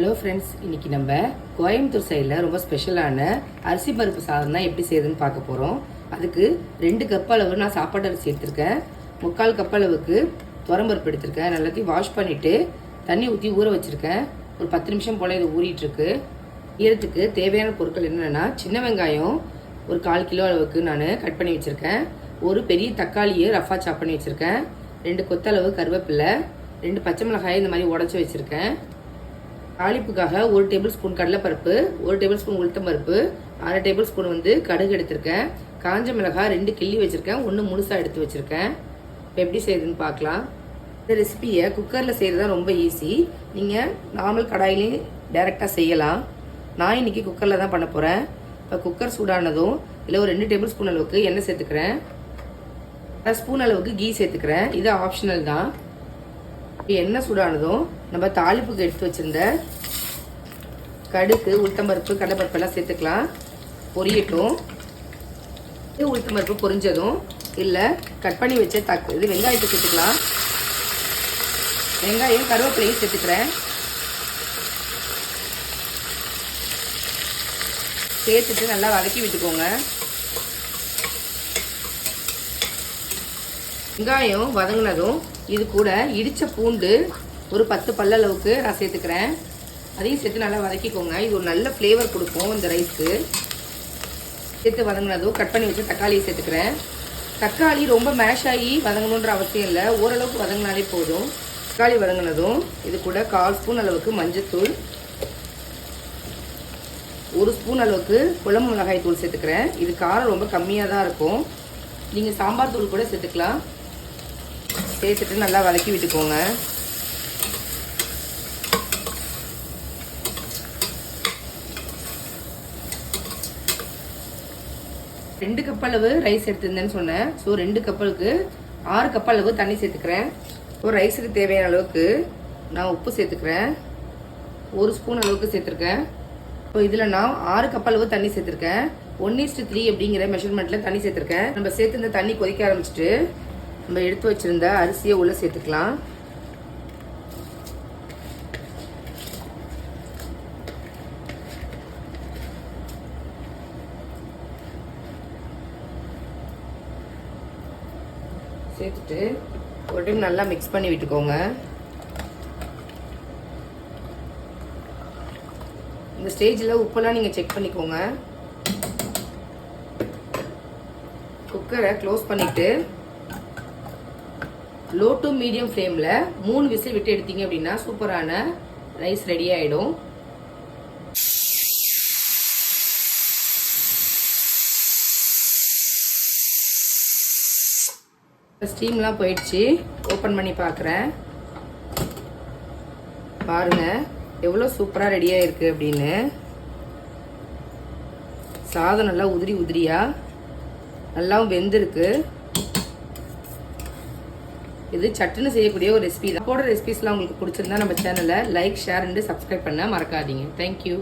Hello friends, இன்னைக்கு நம்ம கோயம்புத்தூர் சைடில் ரொம்ப ஸ்பெஷலான அரிசி பருப்பு சாதம் தான் எப்படி செய்யுதுன்னு பார்க்க போகிறோம். அதுக்கு 2 கப் அளவு நான் சாப்பாடு அரிசி எடுத்திருக்கேன். 3/4 கப் அளவுக்கு துவரம்பருப்பு எடுத்திருக்கேன். எல்லாத்தையும் வாஷ் பண்ணிவிட்டு தண்ணி ஊற்றி ஊற வச்சுருக்கேன். ஒரு 10 நிமிஷம் போல் இது ஊறிட்டுருக்கு. ஈரத்துக்கு தேவையான பொருட்கள் என்னென்னா, சின்ன வெங்காயம் ஒரு 1/4 கிலோ அளவுக்கு நான் கட் பண்ணி வச்சுருக்கேன். ஒரு பெரிய தக்காளியை ரஃபாக சாப் பண்ணி வச்சுருக்கேன். 2 கொத்தளவு கருவேப்பிலை, 2 பச்சை மிளகாய் இந்த மாதிரி உடச்சி வச்சுருக்கேன். தாளிப்புக்காக 1 டேபிள் ஸ்பூன் கடலைப்பருப்பு, 1 டேபிள் ஸ்பூன் உளுத்தம் பருப்பு, 1/2 டேபிள் ஸ்பூன் கடுகு எடுத்திருக்கேன். காஞ்ச மிளகாய் 2 கிள்ளி வச்சுருக்கேன், 1 முழுசாக எடுத்து வச்சுருக்கேன். இப்போ எப்படி செய்யுதுன்னு பார்க்கலாம். இந்த ரெசிபியை குக்கரில் செய்கிறது தான் ரொம்ப ஈஸி. நீங்கள் நார்மல் கடாயிலையும் டைரெக்டாக செய்யலாம். நான் இன்றைக்கி குக்கரில் தான் பண்ண போகிறேன். இப்போ குக்கர் சூடானதும் இதில் ஒரு 2 டேபிள் ஸ்பூன் அளவுக்கு எண்ணெய் சேர்த்துக்கிறேன். 1 ஸ்பூன் அளவுக்கு கீ சேர்த்துக்கிறேன். இது ஆப்ஷனல் தான். எண்ணெய் சூடானதும் நம்ம தாளிப்புக்கு எடுத்து வச்சிருந்த கடுகு, உளுத்தம்பருப்பு, கடலைப்பருப்பு எல்லாம் சேர்த்துக்கலாம். பொரியட்டும். உளுத்தம்பருப்பு பொரிஞ்சதும் இல்லை கட் பண்ணி வச்ச இது வெங்காயத்தை சேர்த்துக்கலாம். வெங்காயம் கருவேப்பிலையும் சேர்த்துக்கிறேன். சேர்த்துட்டு நல்லா வதக்கி விட்டுக்கோங்க. வெங்காயம் வதங்கினதும் இது கூட இடித்த பூண்டு ஒரு 10 பல் அளவுக்கு நான் சேர்த்துக்கிறேன். அதையும் சேர்த்து நல்லா வதக்கிக்கோங்க. இது ஒரு நல்ல ஃப்ளேவர் கொடுக்கும் இந்த ரைஸ்க்கு. சேர்த்து வதங்கினதும் கட் பண்ணி வச்சு தக்காளியை சேர்த்துக்கிறேன். தக்காளி ரொம்ப மேஷ் ஆகி வதங்கணுன்ற அவசியம் இல்லை, ஓரளவுக்கு வதங்கினாலே போதும். தக்காளி வதங்கினதும் இது கூட 1/4 ஸ்பூன் அளவுக்கு மஞ்சத்தூள், 1 ஸ்பூன் அளவுக்கு குழம்பு மிளகாய் தூள் சேர்த்துக்கிறேன். இது காரம் ரொம்ப கம்மியாக தான் இருக்கும். நீங்கள் சாம்பார் தூள் கூட சேர்த்துக்கலாம். சேர்த்துட்டு நல்லா வதக்கி விட்டுக்கோங்க. ரெண்டு கப் அளவு ரைஸ் எடுத்திருந்தேன்னு சொன்னேன். ஸோ 2 கப்பலுக்கு 6 கப் அளவு தண்ணி சேர்த்துக்கிறேன். ஒரு ரைஸுக்கு தேவையான அளவுக்கு நான் உப்பு சேர்த்துக்கிறேன். 1 ஸ்பூன் அளவுக்கு சேர்த்துருக்கேன். இப்போ இதில் நான் 6 கப் அளவு தண்ணி சேர்த்துருக்கேன். 1:3 அப்படிங்கிற மெஷர்மெண்ட்டில் தண்ணி சேர்த்துருக்கேன். நம்ம சேர்த்துருந்த தண்ணி கொதிக்க ஆரம்பிச்சிட்டு நம்ம எடுத்து வச்சிருந்த அரிசியை உள்ளே சேர்த்துக்கலாம். சேர்த்துட்டு ஒரு டைம் நல்லா மிக்ஸ் பண்ணி விட்டுக்கோங்க. இந்த ஸ்டேஜில் உப்பெல்லாம் நீங்கள் செக் பண்ணிக்கோங்க. குக்கரை க்ளோஸ் பண்ணிவிட்டு லோ டு மீடியம் ஃப்ளேமில் 3 விசில் விட்டு எடுத்தீங்க அப்படின்னா சூப்பரான ரைஸ் ரெடி ஆகிடும். ஸ்டீம்லாம் போயிடுச்சு. ஓப்பன் பண்ணி பார்க்குறேன். பாருங்கள் எவ்வளோ சூப்பராக ரெடியாக இருக்குது அப்படின்னு. சாதம் நல்லா உதிரி உதிரியாக நல்லாவும் வெந்திருக்கு. இது சட்டுன்னு செய்யக்கூடிய ஒரு ரெசிபி தான். போடுற ரெசிபிஸ்லாம் உங்களுக்கு பிடிச்சிருந்தா நம்ம சேனலை லைக், ஷேர் அண்ட் சப்ஸ்கிரைப் பண்ண மறக்காதீங்க. தேங்க்யூ.